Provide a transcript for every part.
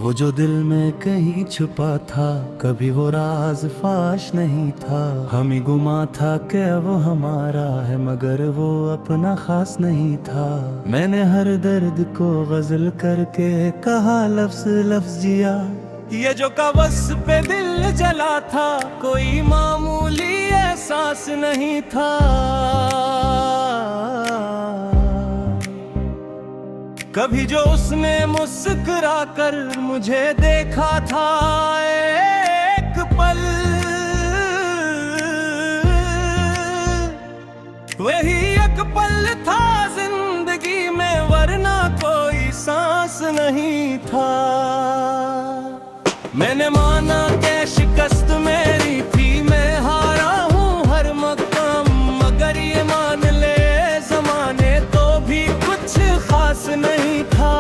वो जो दिल में कहीं छुपा था, कभी वो राज फाश नहीं था। हम ही गुमा था कि वो हमारा है, मगर वो अपना खास नहीं था। मैंने हर दर्द को गजल करके कहा लफ्ज लफ्ज जिया। ये जो कवस पे दिल जला था, कोई मामूली एहसास नहीं था। कभी जो उसने मुस्कुरा कर मुझे देखा था एक पल, वही एक पल था जिंदगी में, वरना कोई सांस नहीं था। मैंने माना कि शिकस्त मेरी थी, मैं हारा हूँ हर मकाम, मगर ये मान ले ज़माने तो भी कुछ खास नहीं था।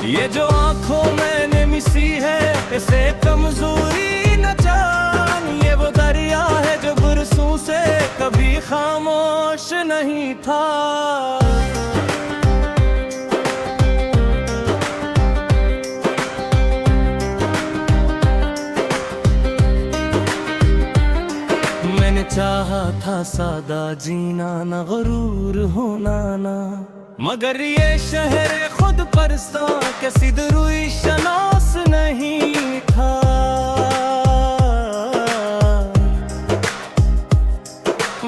ये जो आंखों मैंने मिसी है, इसे कमजोरी न जान। ये वो दरिया है जो बरसों से कभी खामोश नहीं था। मैंने चाहा था सादा जीना, न गरूर होना ना, मगर ये शहर खुद परस्ता किसी दरुई शनास नहीं था।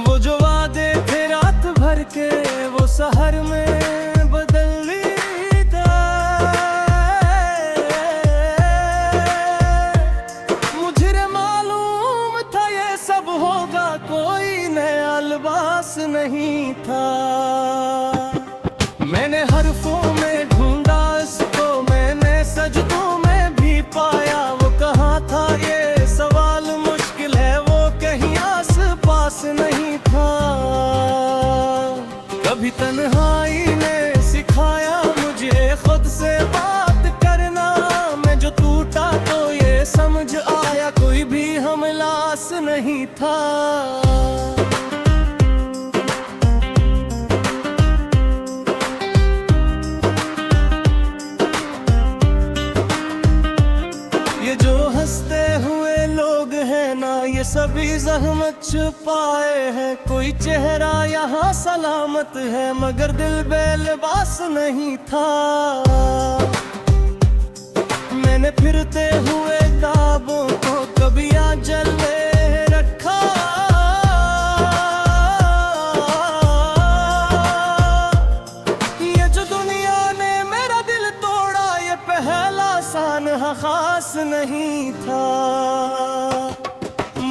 वो जो वादे थे रात भर के, वो सहर में बदल देता। मुझे मालूम था ये सब होगा, कोई नया लिबास नहीं था। मैंने हरफों में ढूंढा इसको, मैंने सजदों में भी पाया। वो कहाँ था ये सवाल मुश्किल है, वो कहीं आस पास नहीं था। कभी तन्हाई ने सिखाया मुझे खुद से बात करना। मैं जो टूटा तो ये समझ आया, कोई भी हमलास नहीं था। ये सभी जहमत छुपाए हैं, कोई चेहरा यहाँ सलामत है, मगर दिल बेलिबास नहीं था। मैंने फिरते हुए ख्वाबों को कभी आंचल में रखा। ये जो दुनिया ने मेरा दिल तोड़ा, ये पहला सानहा खास नहीं था।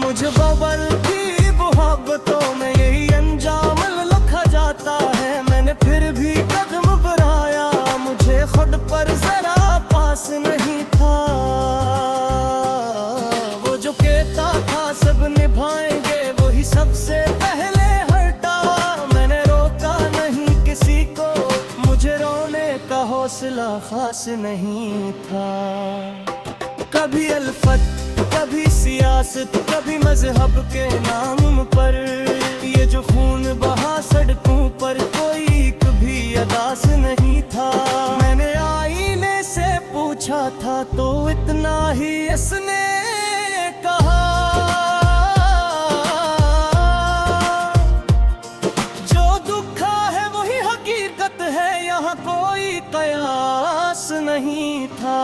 मुझे बबल की मोहब्बतों में यही अंजाम लिखा जाता है। मैंने फिर भी कदम बढ़ाया, मुझे खुद पर जरा पास नहीं था। वो जो कहता था सब निभाएंगे, वही सबसे पहले हटा। मैंने रोका नहीं किसी को, मुझे रोने का हौसला खास नहीं था। कभी अल्फत, कभी सियासत, कभी मजहब के नाम पर, ये जो खून बहा सड़कों पर, कोई कभी अदास नहीं था। मैंने आईने से पूछा था तो इतना ही इसने कहा, जो दुखा है वही हकीकत है, यहाँ कोई कयास नहीं था।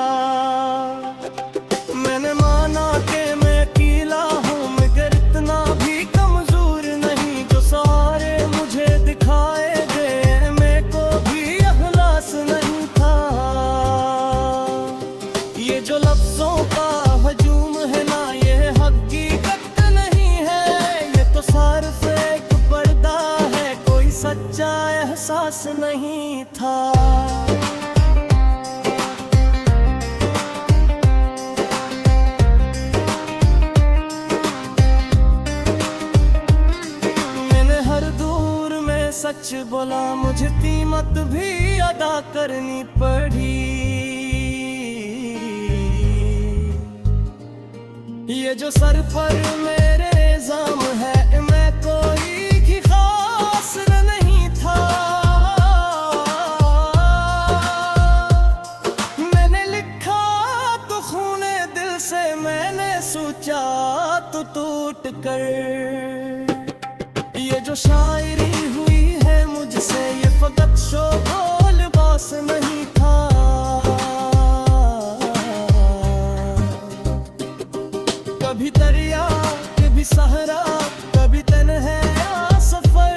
मैंने माना कि मैं अकेला हूँ, मगर इतना भी कमजोर नहीं। जो सारे मुझे दिखाए गए, मेरे को भी अखलास नहीं था। ये जो लफ्जों का हजूम है ना, ये हकीकत नहीं है। ये तो सिर्फ एक पर्दा है, कोई सच्चा एहसास नहीं था। सच बोला, मुझे कीमत भी अदा करनी पड़ी। ये जो सर पर मेरे इल्जाम है, मैं कोई की खास नहीं था। सोचा तो टूट कर। ये जो शायरी हुई है मुझसे, ये फकत शोभा लिबास नहीं था। कभी दरिया, कभी सहरा, कभी तन्हा सफर।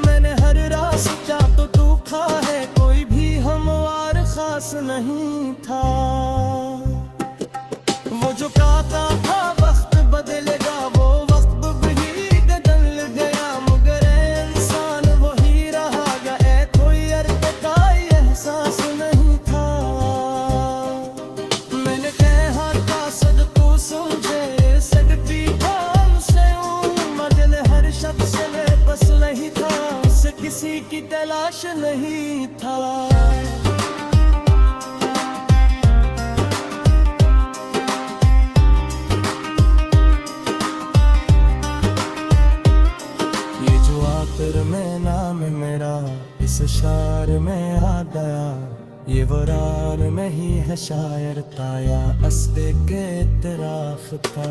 मैंने हर रास्ता तो टूका है, कोई भी हमवार खास नहीं था। वो जो कहता था वक्त बदलेगा, वो वक्त भी बदल गया, मगर इंसान वही रहा गया। कोई अर्थ का एहसास नहीं था। मैंने कहा था सद तू समझे, सद पीठा से मगर हर शख्स में बस नहीं था, उसे किसी की तलाश नहीं था। में नाम मेरा इस शार में आ गया, ये वरान में ही है शायर ताया, अस्ते के इतराफ था।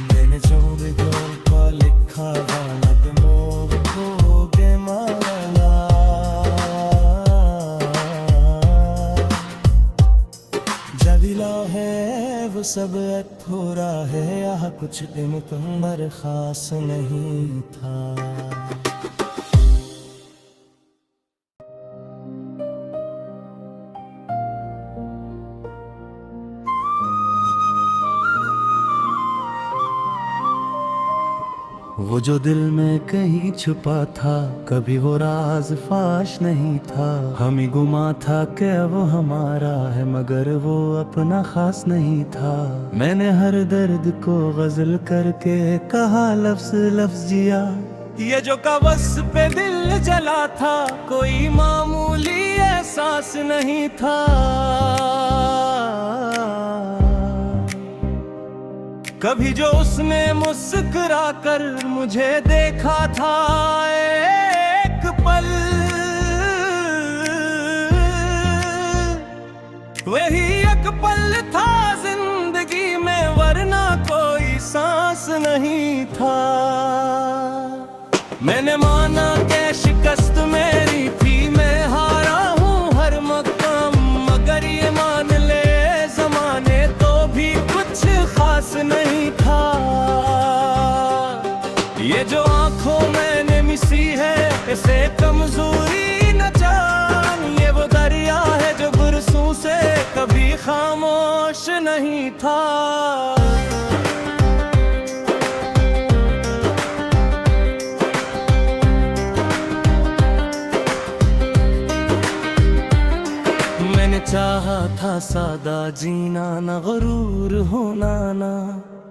मैंने जो भी जोर का लिखा वाला दिमाग हो गे माला, जबीला है वो सब अधूरा है, यहाँ कुछ दिन तुम्हारे खास नहीं था। वो जो दिल में कहीं छुपा था, कभी वो राज फाश नहीं था। हम ही गुमा था कि वो हमारा है, मगर वो अपना खास नहीं था। मैंने हर दर्द को गजल करके कहा लफ्ज लफ्ज जिया, ये जो कवस पे दिल जला था, कोई मामूली एहसास नहीं था। कभी जो उसने मुस्कुरा कर मुझे देखा था एक पल, वही एक पल था जिंदगी में, वरना कोई सांस नहीं था। मैंने माना कि शिकस्त मेरी थी, मैं हारा हूँ हर मकाम, मगर ये मान ले जमाने तो भी कुछ खास नहीं था। ये जो आंखों मैंने मिसी है, इसे कमजोरी न जान, ये वो दरिया है जो बरसों से कभी खामोश नहीं था। मैंने चाहा था सादा जीना, न गरूर होना ना,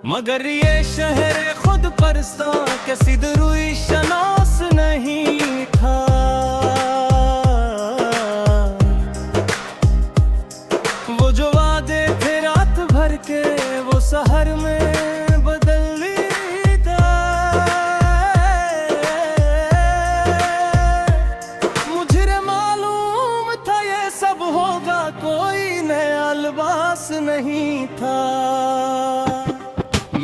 मगर ये शहर खुद परस्ता के सिदरुई शनास नहीं था। वो जो वादे थे रात भर के, वो शहर में बदल था। मुझे मालूम था ये सब होगा, कोई नया लिबास नहीं था।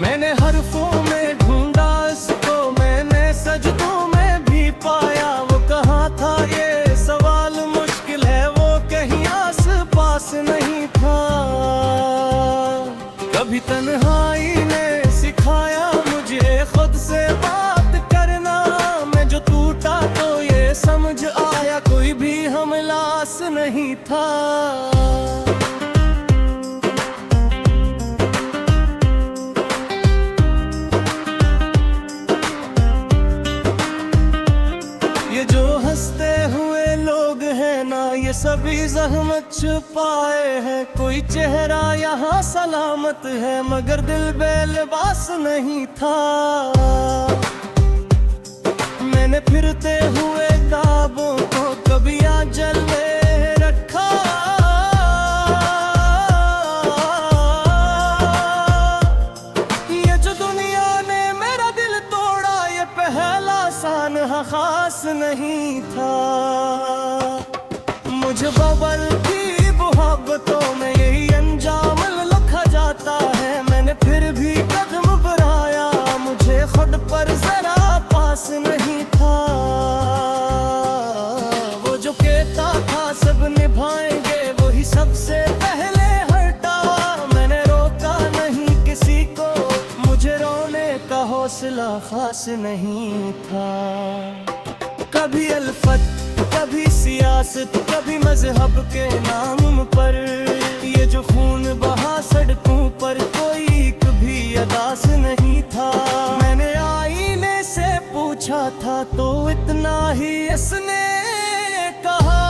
मैंने हरफों में ढूंढा इसको, मैंने सजदों में भी पाया, वो कहाँ था ये सवाल मुश्किल है, वो कहीं आस पास नहीं था। कभी तन्हाई ने सिखाया मुझे खुद से बात करना, मैं जो टूटा तो ये समझ आया, कोई भी हमलास नहीं था। ये सभी जहमत छुपाए हैं, कोई चेहरा यहाँ सलामत है, मगर दिल बेलिबास नहीं था। मैंने फिरते हुए ख्वाबों को कभी आंचल में रखा, ये जो दुनिया ने मेरा दिल तोड़ा, ये पहला सानहा खास नहीं था। मुझे बबल की मोहब्बतों में यही अंजाम लिखा हौसला खास नहीं था। कभी अल्फत, कभी सियासत, कभी मजहब के नाम पर ये जो खून बहा सड़कों पर कोई कभी अदास नहीं था। मैंने आईने से पूछा था तो इतना ही इसने कहा,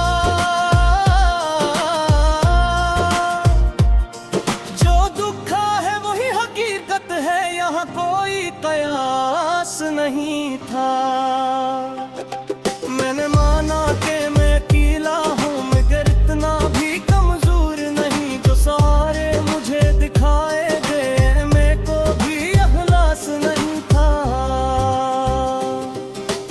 जो दुखा है वही हकीकत है, यहाँ कोई कयास नहीं था। मैंने माना कि मैं अकेला हूँ मगर इतना भी कमजोर नहीं, जो सारे मुझे दिखाए गए मेरे को भी अहलास नहीं था।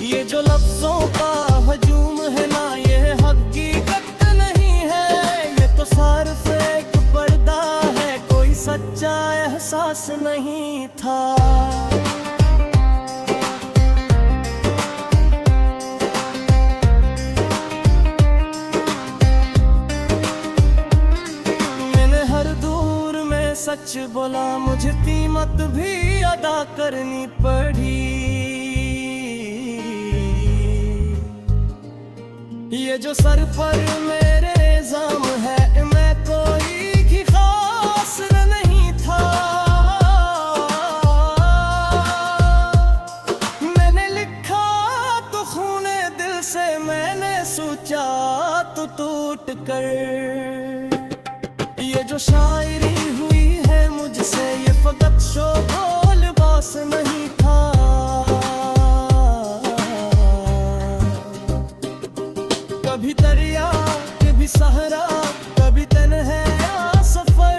ये जो लफ्जों का हजूम है ना ये हकीकत नहीं है, ये तो सिर्फ एक पर्दा है, कोई सच्चा एहसास नहीं था। सच बोला मुझे कीमत भी अदा करनी पड़ी। ये जो सर पर मेरे इल्जाम है मैं कोई भी खास नहीं था। मैंने लिखा तो खूने दिल से, मैंने सोचा तो टूट कर। ये जो शायरी हुई है मुझसे ये फकत शोभा लिबास नहीं था। कभी दरिया, कभी सहरा, कभी तन्हा सफर,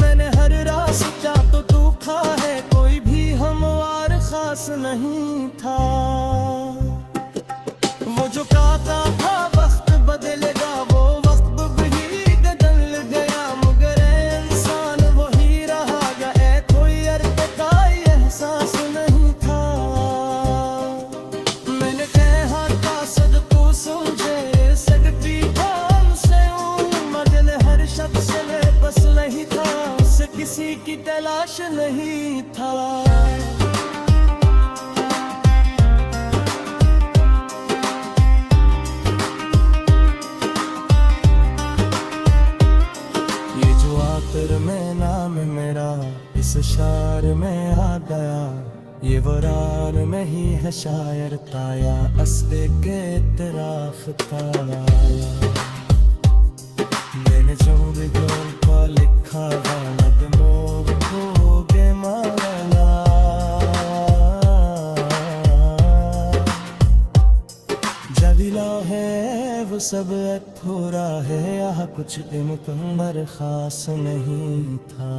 मैंने हर रास्ता तो देखा है, कोई भी हमवार खास नहीं था। वो जो कहता था वक्त बदलेगा वो वक्त भी बदल गया, मगर इंसान वही रहा गया, कोई अर्थ एहसास नहीं था। मैंने कहा था सदको समझे सकती कौन से मगर हर शख्स में बस नहीं था, उससे किसी की तलाश नहीं था। में नाम मेरा इस शार में आ गया, ये वरार में ही है शायर ताया, असले के इतराफ था। मैंने जो भी को लिखा गे माला, जबीला है वो सब थोड़ा है, यहाँ कुछ इनकमर खास नहीं था।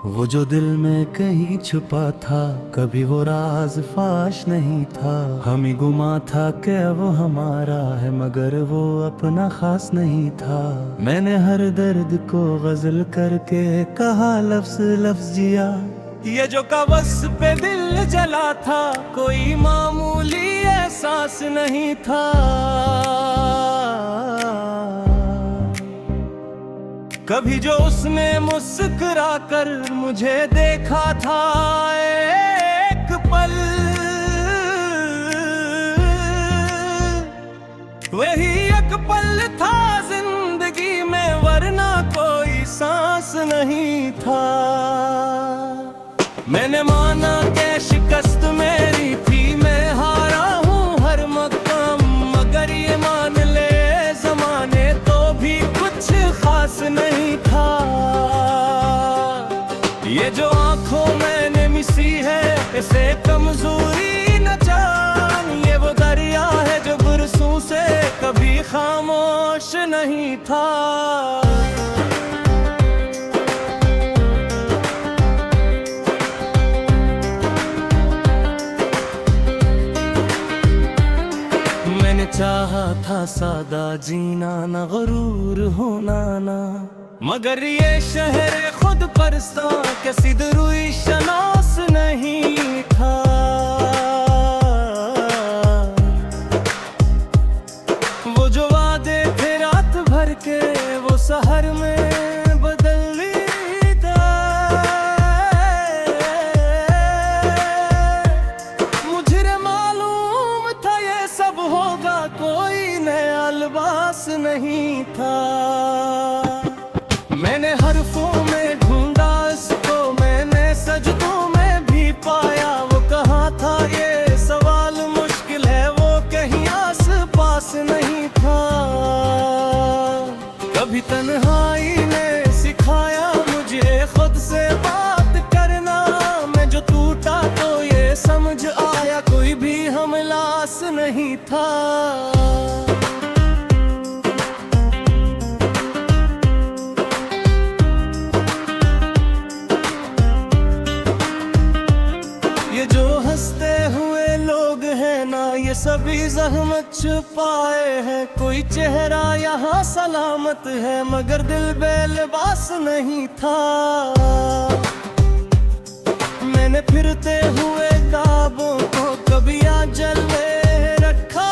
वो जो दिल में कहीं छुपा था, कभी वो राज फाश नहीं था। हम ही गुमा था कि वो हमारा है मगर वो अपना खास नहीं था। मैंने हर दर्द को गजल करके कहा लफ्ज लफ्ज जिया, ये जो कवस पे दिल जला था कोई मामूली एहसास नहीं था। कभी जो उसने मुस्कुरा कर मुझे देखा था एक पल, वही एक पल था जिंदगी में वरना कोई सांस नहीं था। मैंने माना कि शिकस्त मेरी थी, मैं हारा हूँ हर मकाम, मगर ये मान ले जमाने तो भी कुछ खास नहीं था। ये जो आंखों मैंने मिसी है इसे कमजोरी न जान, ये वो दरिया है जो बरसों से कभी खामोश नहीं था। मैंने चाहा था सादा जीना, न गरूर होना ना, मगर ये शहर खुद परस्ता किसी दरुई शनास नहीं था। था। ये जो हंसते हुए लोग हैं ना, ये सभी जहमत छुपाए हैं। कोई चेहरा यहाँ सलामत है, मगर दिल बेलिबास नहीं था। मैंने फिरते हुए ख्वाबों को कभी आंचल में रखा।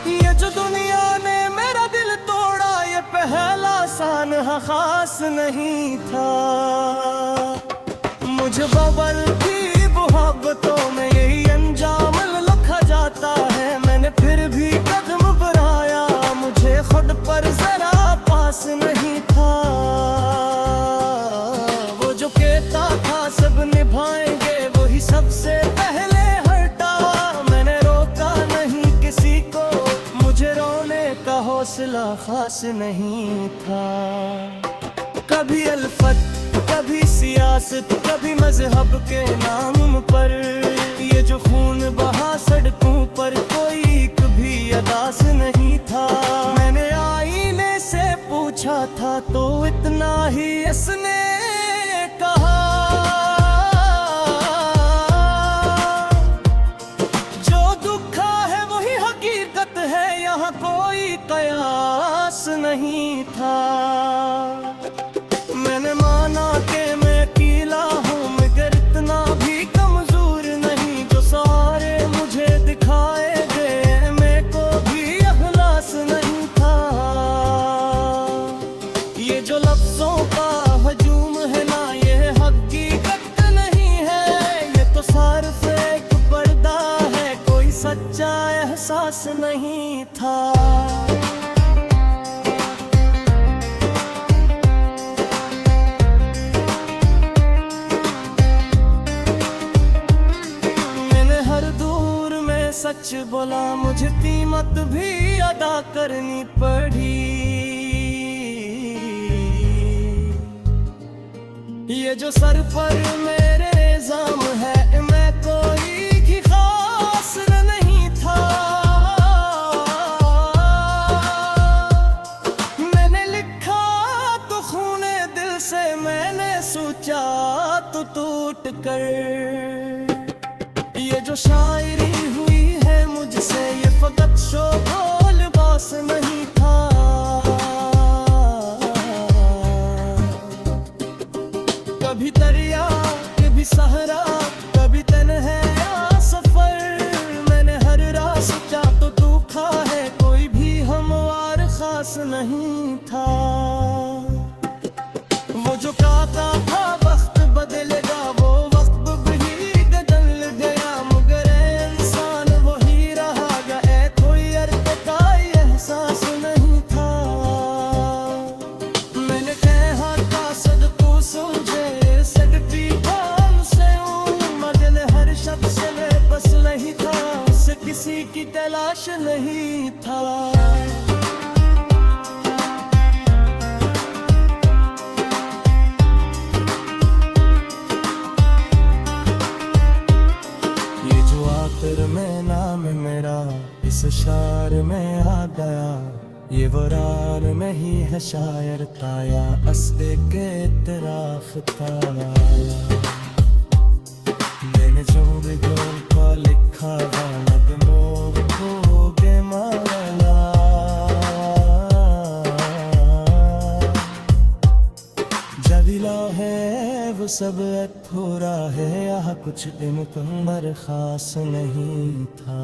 ये जो दुनिया ने मेरा दिल तोड़ा, ये पहला सानहा खास नहीं था। मुझे बबल की मोहब्बतों में यही अंजाम लिखा जाता है। मैंने फिर भी कदम बढ़ाया, मुझे खुद पर जरा पास नहीं था। वो जो कहता था सब निभाएंगे, वही सबसे पहले हटा। मैंने रोका नहीं किसी को, मुझे रोने का हौसला खास नहीं था। कभी अल्फत, कभी सियासत, कभी मजहब के नाम पर ये जो खून बहा सड़कों पर, कोई कभी अदास नहीं था। मैंने आईने से पूछा था तो इतना ही इसने कहा, जो दुखा है वही हकीकत है, यहाँ कोई कयास नहीं था। मैंने माना कि मैं अकेला हूँ, मगर इतना भी कमजोर नहीं। जो सारे मुझे दिखाए गए, मेरे को भी अहसास नहीं था। ये जो लफ्जों का हजूम है ना, ये हकीकत नहीं है। ये तो सिर्फ एक पर्दा है, कोई सच्चा एहसास नहीं था। सच बोला, मुझे कीमत भी अदा करनी पड़ी। ये जो सर पर मेरे इल्जाम है, मैं कोई भी खास नहीं था। मैंने लिखा तो खूने दिल से, मैंने सोचा तो टूट कर। ये जो शायरी हुई है मुझसे, ये फकत शोभा लिबास नहीं था। कभी दरिया, कभी सहरा, कभी तन्हा सफर। मैंने हर रास्ता तो देखा है, कोई भी हमवार खास नहीं था। वो जो कहता था वक्त बदलेगा, वो वक्त भी बदल गया। मगर इंसान वही रहा गया, कोई अर्थ का एहसास नहीं था। मैंने कहा था सदको समझे, सदकी काम से मगर हर शख्स में बस नहीं था, उससे किसी की तलाश नहीं था। में नाम मेरा इस शार में आ गया, ये वरार में ही है शायर ताया, अस्बे के इतराफ था। मैंने जो भी गोल का लिखा नगमों को बेमाला, जबीला है वो सब अधूरा है, यहाँ कुछ दिन तुम खास नहीं था।